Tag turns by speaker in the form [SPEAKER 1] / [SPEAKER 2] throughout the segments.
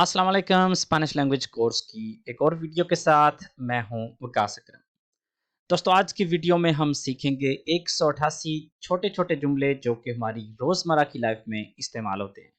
[SPEAKER 1] अस्सलाम वालेकुम Spanish language course की एक और वीडियो के साथ मैं हूं वकास अकरम। दोस्तों आज की वीडियो में हम सीखेंगे 188 छोटे-छोटे जुमले जो कि हमारी रोज़मर्रा की लाइफ में इस्तेमाल होते हैं।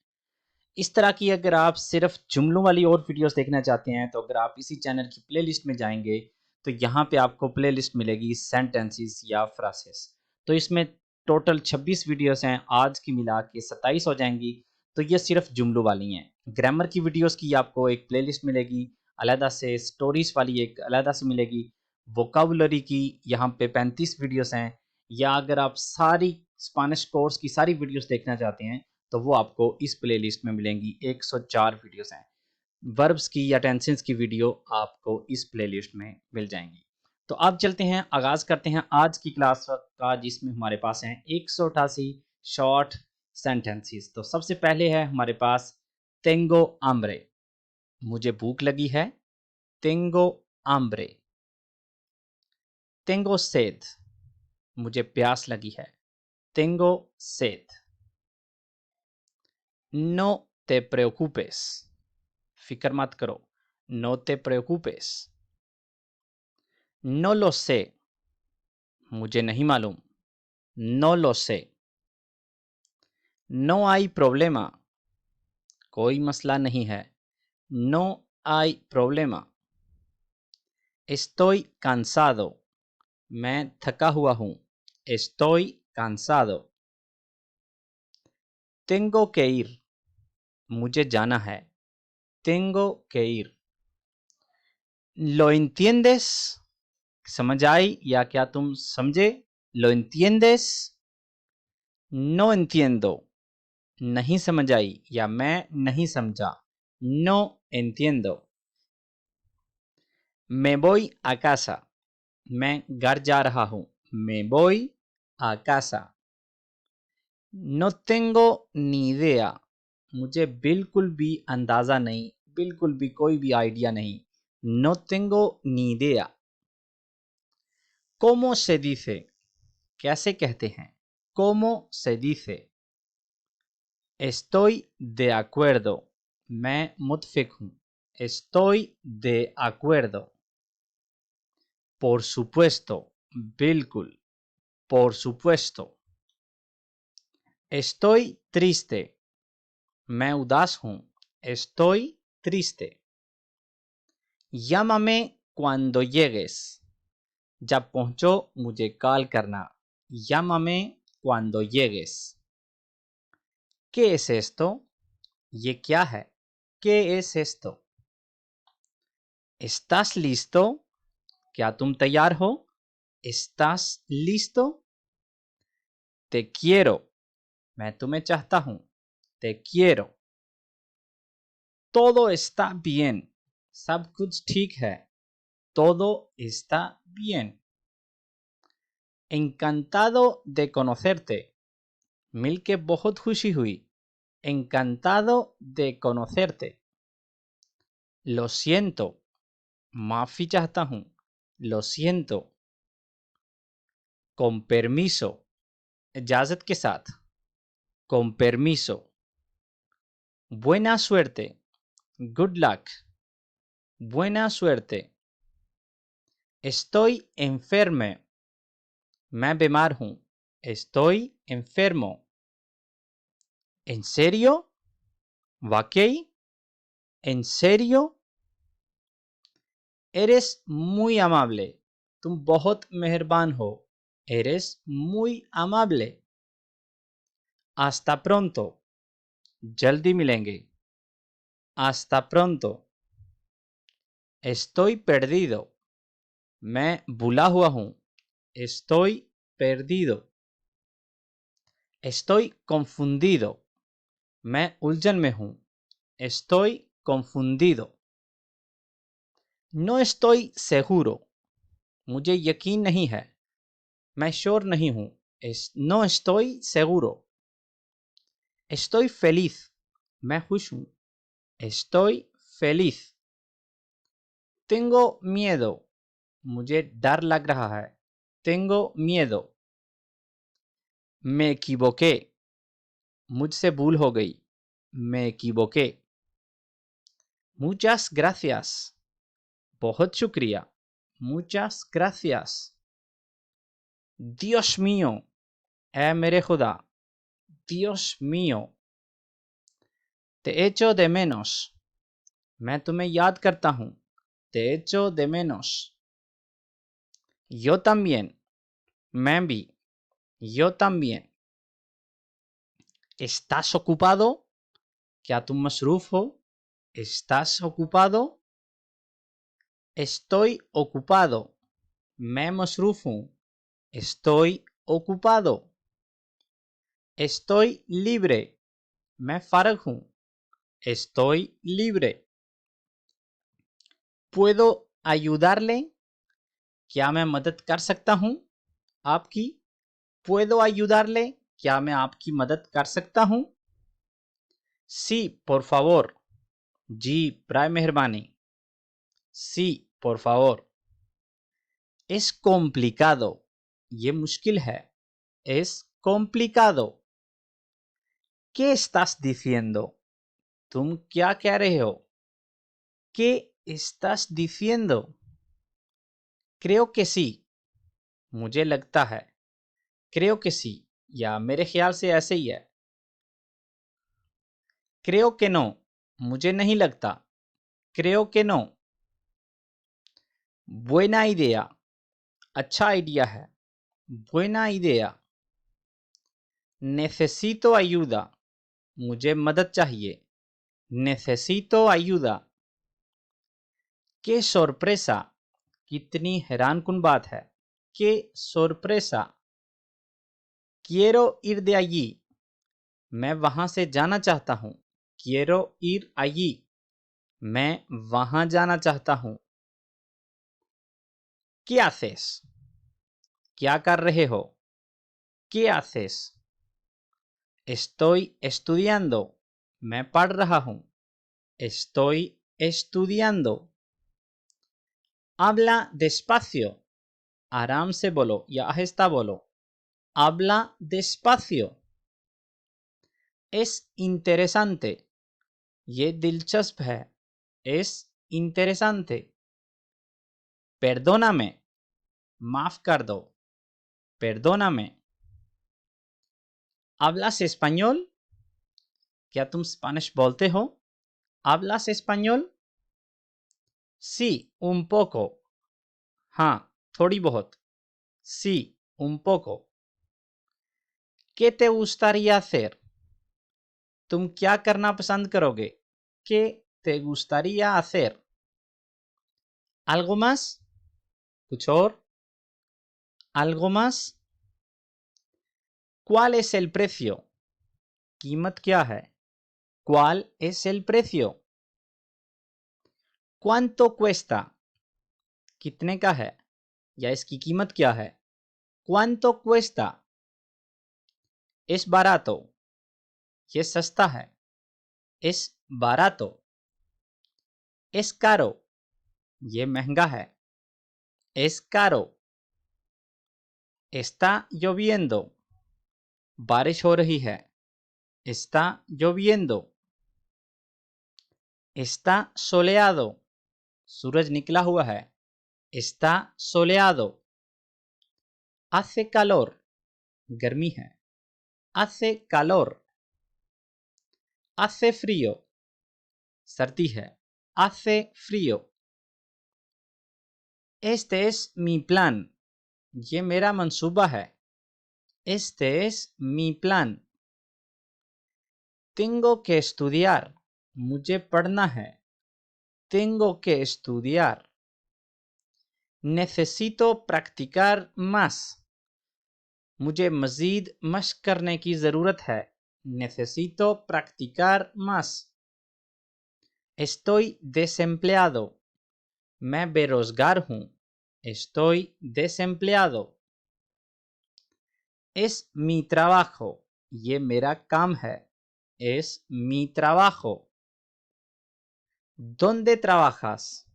[SPEAKER 1] इस तरह की अगर आप सिर्फ जुमलों वाली और वीडियोस देखना चाहते हैं तो अगर आप इसी चैनल की प्लेलिस्ट में जाएंगे तो यहाँ पे आपको प्लेलिस्ट मिलेगी सेंटेंसेस या फ्रासेस। तो इसमें टोटल 26 वीडियोस हैं, आज की मिला के 27 हो जाएंगी। तो ये सिर्फ जुमलों वाली हैं। ग्रामर की वीडियोस की आपको एक प्लेलिस्ट मिलेगी अलहदा से, स्टोरीज वाली एक अलहदा से मिलेगी, वोकाबुलरी की यहाँ पे 35 वीडियोस हैं। या अगर आप सारी स्पेनिश कोर्स की सारी वीडियोस देखना चाहते हैं तो वो आपको इस प्लेलिस्ट में मिलेंगी। 104 वीडियोस हैं। वर्ब्स की या टेंसेस की वीडियो आपको इस प्लेलिस्ट में मिल जाएंगी। तो अब चलते हैं, आगाज करते हैं आज की क्लास का, जिसमें हमारे पास हैं 188 शॉर्ट सेंटेंसेस। तो सबसे पहले है हमारे पास टेंगो आम्ब्रे, मुझे भूख लगी है। टेंगो आम्ब्रे। टेंगो सेद, मुझे प्यास लगी है। टेंगो सेद। नो ते preocupes, फिक्र मत करो। No te preocupes. No lo sé, मुझे नहीं मालूम। No lo sé. No hay problema, कोई मसला नहीं है। No hay problema. Estoy cansado, मैं थका हुआ हूँ। Estoy cansado. Tengo que ir, मुझे जाना है। Tengo que ir. ¿Lo entiendes? समझ आई या क्या तुम समझे? ¿Lo entiendes? No entiendo, नहीं समझ आई या मैं नहीं समझा। No entiendo. Me voy a casa, मैं घर जा रहा हूँ। Me voy a casa. No tengo ni idea, मुझे बिल्कुल भी अंदाज़ा नहीं, बिल्कुल भी कोई भी आइडिया नहीं। No tengo ni idea. ¿Cómo se dice? कैसे कहते हैं? ¿Cómo se dice? Estoy de acuerdo, मैं मुत्फिक हूँ। Estoy de acuerdo. Por supuesto, बिल्कुल। Por supuesto. Estoy triste, मैं उदास हूँ। Estoy triste. Llámame cuando llegues, जब पहुँचो मुझे कॉल करना। Llámame cuando llegues. ¿Qué es esto? ये क्या है? ¿Qué es esto? ¿Estás listo? क्या तुम तैयार हो? ¿Estás listo? Te quiero, मैं तुम्हें चाहता हूँ। Te quiero. Todo está bien, सब कुछ ठीक है। Todo está bien. Encantado de conocerte, मिलके बहुत खुशी हुई। Encantado de conocerte. Lo siento, माफी चाहता हूँ। Lo siento. Con permiso, इजाजत के साथ। Con permiso. Buena suerte, good luck. Buena suerte. Estoy enferme, मैं बीमार हूँ। Estoy enfermo. ¿En serio? ¿वाकई? ¿En serio? Eres muy amable, तुम बहुत मेहरबान हो। Eres muy amable. Hasta pronto, जल्दी मिलेंगे। Hasta pronto. Estoy perdido, मैं भूला हुआ हूँ। Estoy perdido. Estoy confundido, मैं उलझन में हूँ। Estoy confundido. No estoy seguro, मुझे यकीन नहीं है। मैं श्योर नहीं हूँ। No estoy seguro. Estoy feliz, मैं खुश हूँ। Estoy feliz. Tengo miedo, मुझे डर लग रहा है। Tengo miedo. Me equivoqué, मुझसे भूल हो गई। Me equivoqué. Muchas gracias. बहुत शुक्रिया. Muchas gracias. Dios mío. ऐ मेरे खुदा. Dios mío. Te echo de menos. मैं तुम्हें याद करता हूँ. Te echo de menos. Yo también. मैं भी. Yo también. ¿Estás ocupado? क्या तुम मसरूफ हो? ¿Estás ocupado? Estoy ocupado. मैं मसरूफ हूँ. Estoy ocupado. Estoy libre. मैं फारग हूँ. Estoy libre. ¿Puedo ayudarle? क्या मैं मदद कर सकता हूँ? आपकी. ¿Puedo ayudarle? क्या मैं आपकी मदद कर सकता हूँ? Sí, por favor. जी, बराए मेहरबानी. Sí, por favor. Es complicado. ये मुश्किल है. Es complicado. ¿Qué estás diciendo? तुम क्या कह रहे हो? ¿Qué estás diciendo? Creo que sí. मुझे लगता है. Creo que sí. या मेरे ख्याल से ऐसे ही है. Creo que no. मुझे नहीं लगता. Creo que no. Buena idea. अच्छा आइडिया है. Buena idea. Necesito ayuda. मुझे मदद चाहिए. Necesito ayuda. ¡Qué sorpresa! कितनी हैरानकुन बात है. ¡Qué sorpresa! Quiero ir de allí. मैं वहां से जाना चाहता हूँ. Quiero ir allí. मैं वहां जाना चाहता हूँ. ¿Qué haces? क्या कर रहे हो? ¿Qué haces? Estoy estudiando. मैं पढ़ रहा हूँ. Estoy estudiando. Habla despacio. आराम से बोलो या आहिस्ता बोलो. Habla despacio. Es interesante. ये दिलचस्प है. Es interesante. Perdóname. माफ कर दो. Perdóname. ¿Hablas español? क्या तुम स्पेनिश बोलते हो? ¿Hablas español? Sí, un poco. हाँ, थोड़ी बहुत. Sí, un poco. ¿Qué te gustaría hacer? तुम क्या करना पसंद करोगे? ¿Qué te gustaría hacer? ¿Algo más? कुछ और? ¿Algo más? ¿Cuál es el precio? कीमत क्या है? ¿Cuál es el precio? ¿Cuánto cuesta? कितने का है? या इसकी कीमत क्या है? ¿Cuánto cuesta? Es barato. ये सस्ता है. Es barato. Es caro. ये महंगा है. Es caro. Está lloviendo. बारिश हो रही है. Está lloviendo. Está soleado. सूरज निकला हुआ है. Está soleado. Hace calor. गर्मी है. Hace calor. Hace frío. सर्दी है. Hace frío. Este es mi plan. ये मेरा मंसूबा है. Este es mi plan. Tengo que estudiar. मुझे पढ़ना है. Tengo que estudiar. Necesito practicar más. मुझे मज़ीद मश्क करने की ज़रूरत है. Necesito practicar más. Estoy desempleado. मैं बेरोज़गार हूँ. Estoy desempleado. Es mi trabajo. ये मेरा काम है. Es mi trabajo. ¿Dónde trabajas?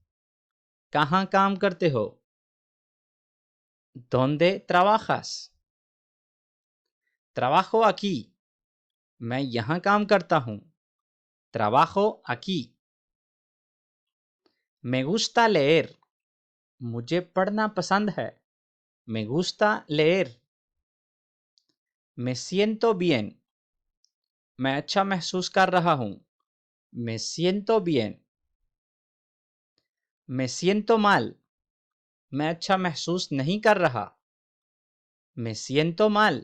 [SPEAKER 1] कहाँ काम करते हो? ¿Dónde trabajas? Trabajo aquí. मैं यहाँ काम करता हूँ. Trabajo aquí. Me gusta leer. मुझे पढ़ना पसंद है. Me gusta leer. Me siento bien. मैं अच्छा महसूस कर रहा हूँ. Me siento bien. Me siento mal. मैं अच्छा महसूस नहीं कर रहा. Me siento mal.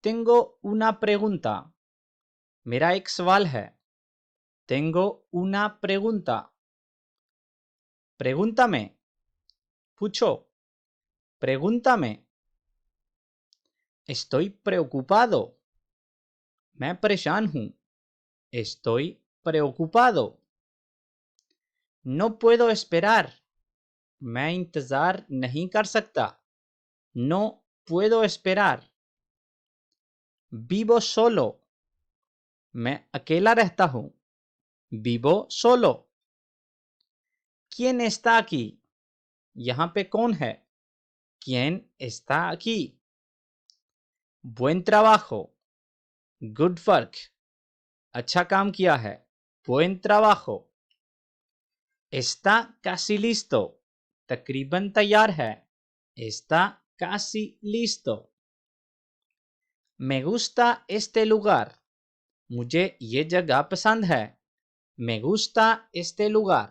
[SPEAKER 1] Tengo una pregunta. मेरा एक सवाल है. Tengo una pregunta. Pregúntame. पूछो. Pregúntame. Estoy preocupado. मैं परेशान हूँ. Estoy preocupado. No puedo esperar. मैं इंतज़ार नहीं कर सकता. No puedo esperar. Vivo solo. मैं अकेला रहता हूँ. Vivo solo. ¿Quién está aquí? यहाँ पे कौन है? ¿Quién está aquí? Buen trabajo. Good work. अच्छा काम किया है. Buen trabajo. Está casi listo. तकरीबन तैयार है. Está casi listo. Me gusta este lugar. मुझे ये जगह पसंद है. Me gusta este lugar.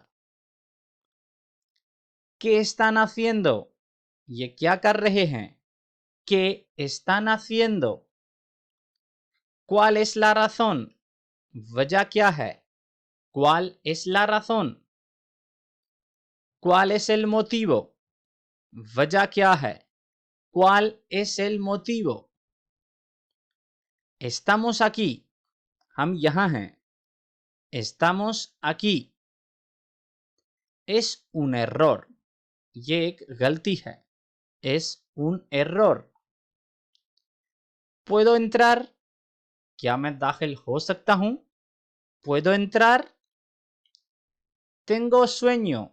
[SPEAKER 1] ¿Qué están haciendo? ये क्या कर रहे हैं? ¿Qué están haciendo? ¿Cuál es la razón? वजह क्या है? ¿Cuál es la razón? ¿Cuál es el motivo? वजह क्या है? ¿Cuál es el motivo? Estamos aquí. हम यहाँ हैं. Estamos aquí. Es un error. ये एक गलती है. Es un error. ¿Puedo entrar? क्या मैं दाखिल हो सकता हूँ? ¿Puedo entrar? Tengo sueño.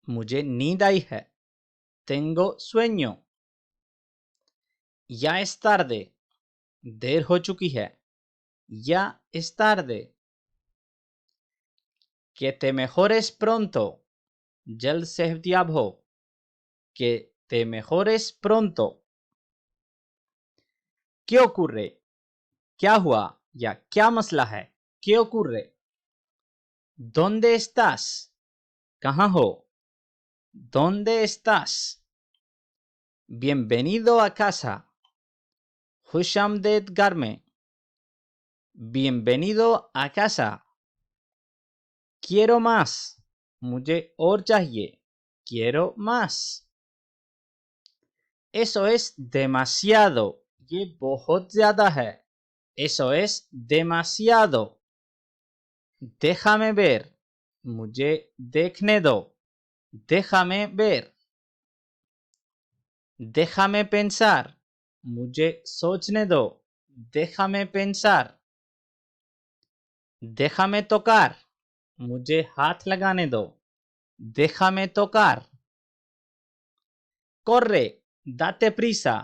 [SPEAKER 1] मुझे नींद आई है. Tengo sueño. Ya es tarde. देर हो चुकी है. Ya es tarde. Que te mejores pronto. जल्द सेहतियाब हो. Que te mejores pronto. ¿Qué ocurre? क्या हुआ या क्या मसला है? ¿Qué ocurre? ¿Dónde estás? कहाँ हो? ¿Dónde estás? Bienvenido a casa. खुश आमदीद घर में. Bienvenido a casa. Quiero más. मुझे और चाहिए. Quiero más. Eso es demasiado. ये बहुत ज्यादा है. Eso es demasiado. Déjame ver. मुझे देखने दो. Déjame ver. Déjame pensar. मुझे सोचने दो. Déjame pensar. Déjame tocar. मुझे हाथ लगाने दो. Déjame tocar. Corre. Date prisa.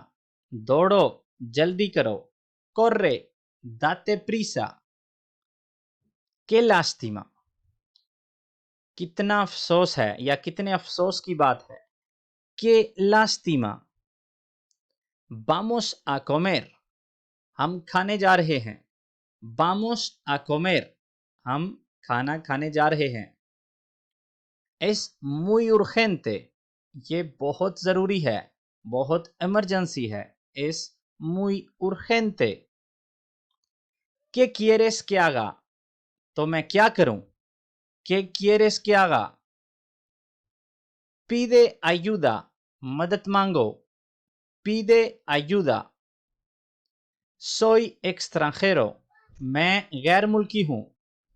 [SPEAKER 1] दौड़ो. जल्दी करो. Corre. Date prisa. Qué lástima. कितना अफसोस है या कितने अफसोस की बात है. Qué lástima. Vamos a comer. हम खाने जा रहे हैं. Vamos a comer. हम खाना खाने जा रहे हैं. Es muy urgente. ये बहुत ज़रूरी है. बहुत इमरजेंसी है. Es muy urgente. ¿Qué quieres que haga? तो मैं क्या करूं? ¿Qué quieres que haga? Pide ayuda. मदद मांगो. Pide ayuda. Soy extranjero. मैं गैर मुल्की हूँ.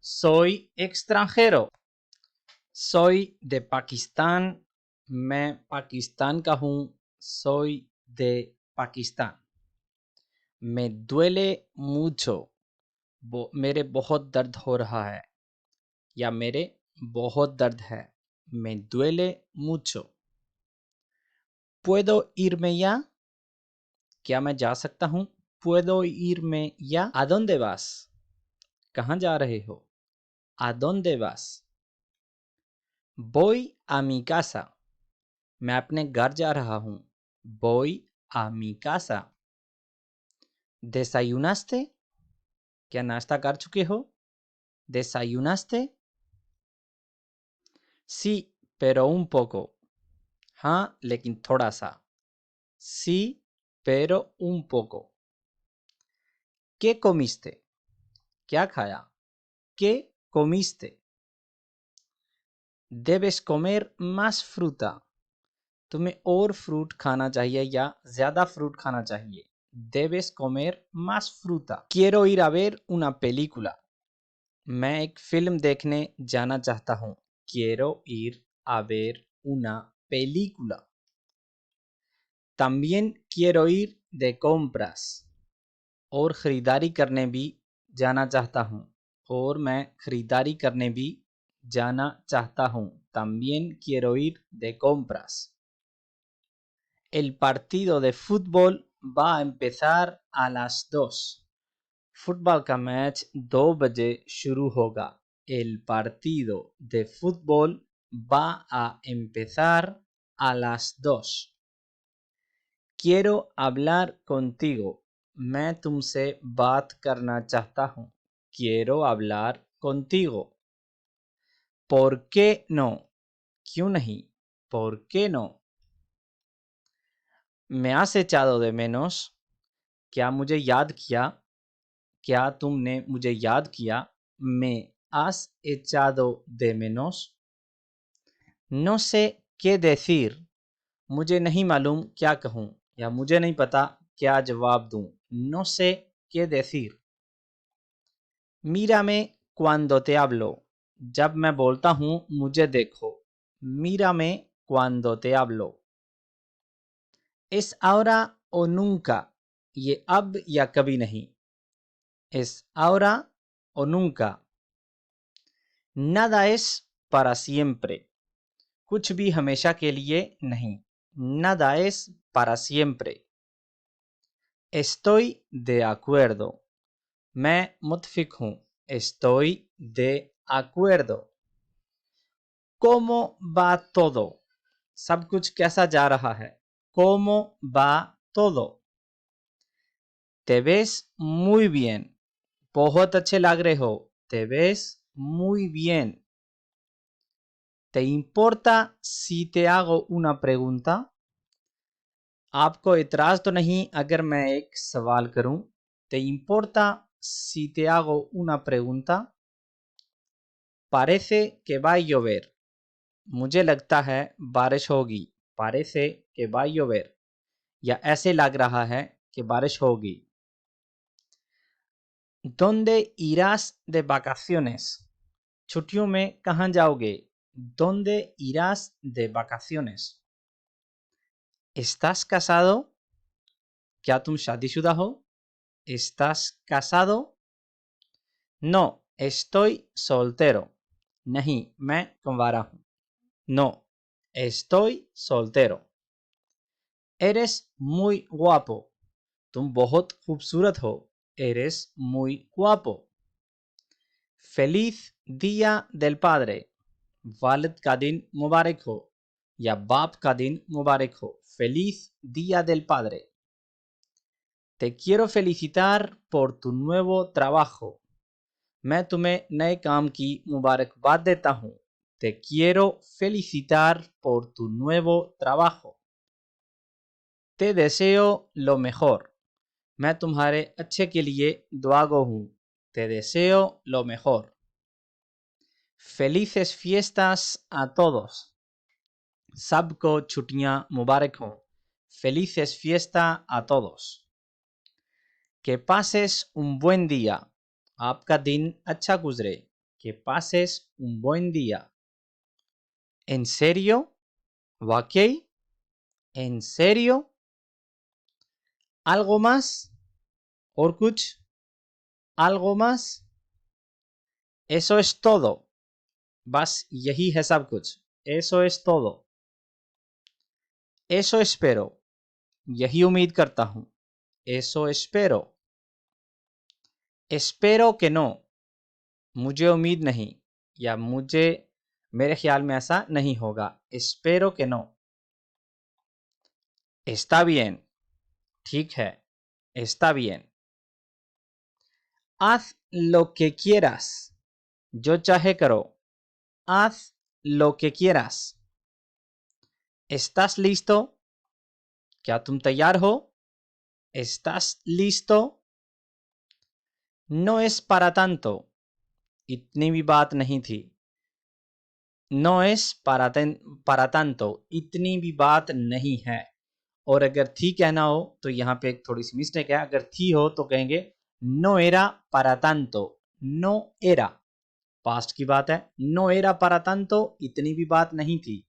[SPEAKER 1] Soy extranjero. Soy de Pakistán. मैं पाकिस्तान का हूँ. Soy de Pakistán. Me duele mucho. मेरे बहुत दर्द हो रहा है. या मेरे बहुत दर्द है. Me duele mucho. ¿Puedo irme ya? क्या मैं जा सकता हूँ? ¿Puedo irme ya? ¿A dónde vas? कहाँ जा रहे हो? ¿A dónde vas? Voy a mi casa. मैं अपने घर जा रहा हूँ. Voy a mi casa. ¿Desayunaste? क्या नाश्ता कर चुके हो? ¿Desayunaste? Sí, pero un poco. हाँ, लेकिन थोड़ा सा. Sí, pero un poco. ¿Qué comiste? क्या खाया? ¿Qué comiste? Debes comer más fruta. तुम्हें और फ्रूट खाना चाहिए या ज्यादा फ्रूट खाना चाहिए. Debes comer más fruta. Quiero ir a ver una película. मैं एक फिल्म देखने जाना चाहता हूँ. Quiero ir a ver una película. También quiero ir de compras. और खरीदारी करने भी जाना चाहता हूँ. और मैं खरीदारी करने भी जाना चाहता हूँ. También quiero ir de compras. El partido de fútbol va a empezar a las 2. Football का मैच 2 बजे शुरू होगा. El partido de fútbol va a empezar a las 2. Quiero hablar contigo. मैं तुमसे बात करना चाहता हूँ. Quiero hablar contigo. ¿Por qué no? क्यों नहीं? ¿Por qué no? ¿Me has echado de menos? क्या मुझे याद किया? क्या तुमने मुझे याद किया? ¿Me has echado de menos? No sé qué decir. मुझे नहीं मालूम क्या कहूँ या मुझे नहीं पता क्या जवाब दूँ. No sé qué decir. Mírame cuando te hablo. जब मैं बोलता हूँ मुझे देखो. Mírame cuando te hablo. Es ahora o nunca. ये अब या कभी नहीं. Es ahora o nunca. Nada es para siempre. कुछ भी हमेशा के लिए नहीं. Nada es para siempre. Estoy de acuerdo. मैं मुत्फिक हूँ. Estoy de acuerdo. ¿Cómo va todo? सब कुछ कैसा जा रहा है? ¿Cómo va todo? Te ves muy bien. बहुत अच्छे लग रहे हो. Te ves muy bien. ¿Te importa si te hago una pregunta? आपको इतराज तो नहीं अगर मैं एक सवाल करूं. ¿Te importa si te hago una pregunta? Parece que va a llover. मुझे लगता है बारिश होगी. Parece que va a llover. या ऐसे लग रहा है कि बारिश होगी. ¿Dónde irás de vacaciones? छुट्टियों में कहाँ जाओगे? ¿Dónde irás de vacaciones? ¿Estás casado? क्या तुम शादीशुदा हो? ¿Estás casado? No, estoy soltero. नहीं, मैं कुंवारा हूँ. No, estoy soltero. Eres muy guapo. तुम बहुत खूबसूरत हो. Eres muy guapo. Feliz Día del Padre. वालिद का दिन मुबारक हो या बाप का दिन मुबारक हो. Feliz Día del Padre. Te quiero felicitar por tu nuevo trabajo. मैं तुम्हें नए काम की मुबारकबाद देता हूँ. Te quiero felicitar por tu nuevo trabajo. Te deseo lo mejor. मैं तुम्हारे अच्छे के लिए दुआगो हूँ. Te deseo lo mejor. Felices fiestas a todos. सबको छुट्टियां मुबारक हों. Felices fiesta a todos. Que pases un buen día. आपका दिन अच्छा गुजरे. Que pases un buen día. ¿En serio? ¿वाकई? ¿En serio? ¿Algo más? ¿और कुछ? ¿Algo más? Eso es todo. बस यही है सब कुछ. Eso es todo. Eso espero. यही उम्मीद करता हूँ. Eso espero. Espero que no. मुझे उम्मीद नहीं. या मुझे मेरे ख्याल में ऐसा नहीं होगा। espero que no। está bien, ठीक है, está bien। haz lo que quieras, जो चाहे करो। haz lo que quieras। estás listo, क्या तुम तैयार हो? estás listo। no es para tanto, इतनी भी बात नहीं थी। no es para tanto, इतनी भी बात नहीं है। और अगर थी कहना हो तो यहाँ पे एक थोड़ी सी मिस्टेक है। अगर थी हो तो कहेंगे no era para tanto। no era past की बात है। no era para tanto, इतनी भी बात नहीं थी।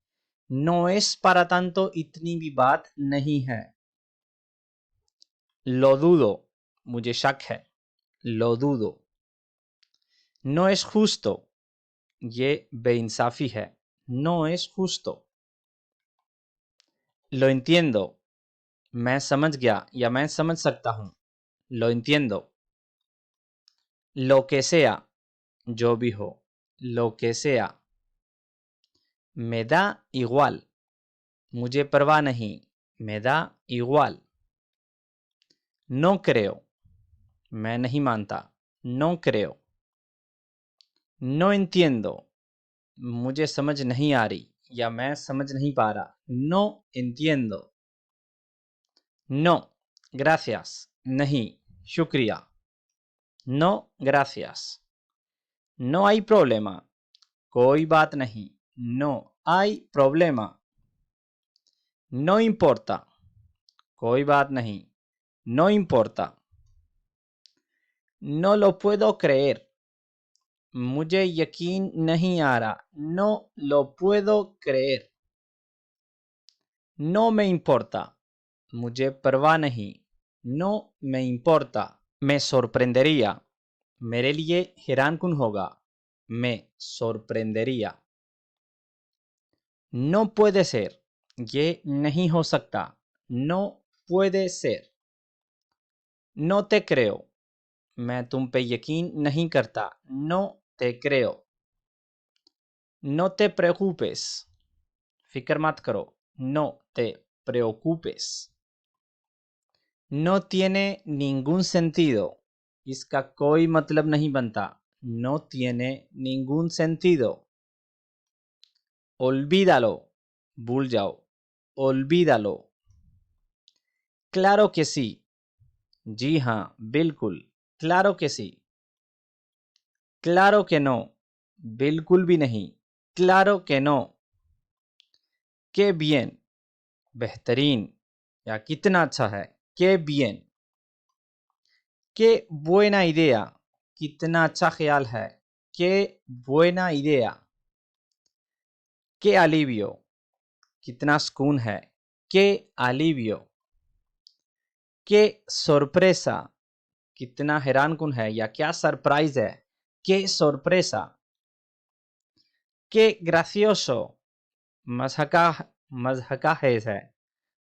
[SPEAKER 1] no es para tanto, इतनी भी बात नहीं है। lo dudo, मुझे शक है। lo dudo। no es justo, ये बेइंसाफी है। no es justo। lo entiendo, मैं समझ गया या मैं समझ सकता हूँ। lo entiendo। lo que sea, जो भी हो। lo que sea। me da igual, मुझे परवाह नहीं। me da igual। no creo, मैं नहीं मानता। no creo। no entiendo, मुझे समझ नहीं आ रही या मैं समझ नहीं पा रहा। no entiendo। no gracias, नहीं शुक्रिया। no gracias। no hay problema, कोई बात नहीं। no hay problema। no importa, कोई बात नहीं। no importa। no lo puedo creer, मुझे यकीन नहीं आ रहा। no lo puedo creer। no me importa, मुझे परवाह नहीं। no me importa। me sorprendería, मेरे लिए हैरानकुन होगा। me sorprendería। no puede ser, ये नहीं हो सकता। no puede ser। no te creo, मैं तुम पे यकीन नहीं करता। no te creo। no te preocupes, फिक्र मत करो। no te preocupes। no tiene ningún sentido, इसका कोई मतलब नहीं बनता। no tiene ningún sentido। olvídalo, भूल जाओ। olvídalo। claro que sí, जी हाँ बिल्कुल। claro que sí। claro que no, बिल्कुल भी नहीं। claro que no। qué bien, बेहतरीन या कितना अच्छा है। qué bien। qué buena idea, कितना अच्छा ख्याल है। qué buena idea। qué alivio, कितना सुकून है। qué alivio। qué sorpresa, कितना हैरानकुन है या क्या सरप्राइज है। qué sorpresa। qué gracioso, मज़हका मज़हका है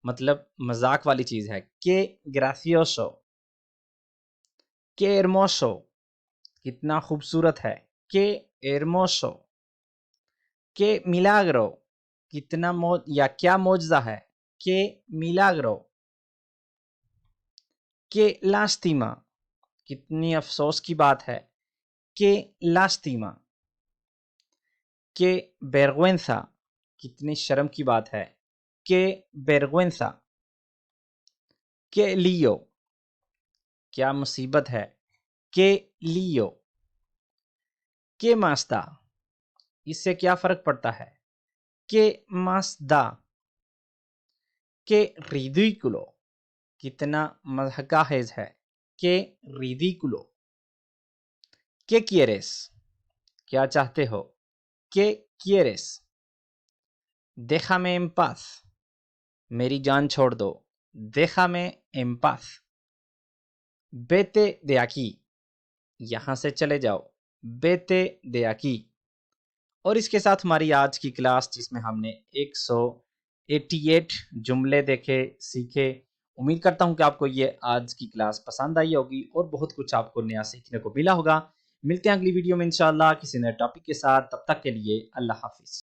[SPEAKER 1] मतलब मजाक वाली चीज है। qué gracioso। qué hermoso, कितना खूबसूरत है। qué hermoso। qué milagro, कितना या क्या मौजज़ा है। qué milagro। qué lástima, कितनी अफसोस की बात है। qué lástima। qué vergüenza, कितनी शर्म की बात है। qué vergüenza। qué lío, क्या मुसीबत है। qué lío। qué más da, इससे क्या फर्क पड़ता है। qué más da। qué ridículo, कितना मज़हक़ाहेज़ है। qué ridículo। qué quieres, क्या चाहते हो। qué quieres। déjame en paz, मेरी जान छोड़ दो। déjame en paz। vete de aquí, यहाँ से चले जाओ। vete de aquí। और इसके साथ हमारी आज की क्लास जिसमें हमने 188 जुमले देखे सीखे। उम्मीद करता हूं कि आपको ये आज की क्लास पसंद आई होगी और बहुत कुछ आपको नया सीखने को मिला होगा। मिलते हैं अगली वीडियो में इंशाल्लाह किसी नए टॉपिक के साथ। तब तक के लिए अल्लाह हाफिज़।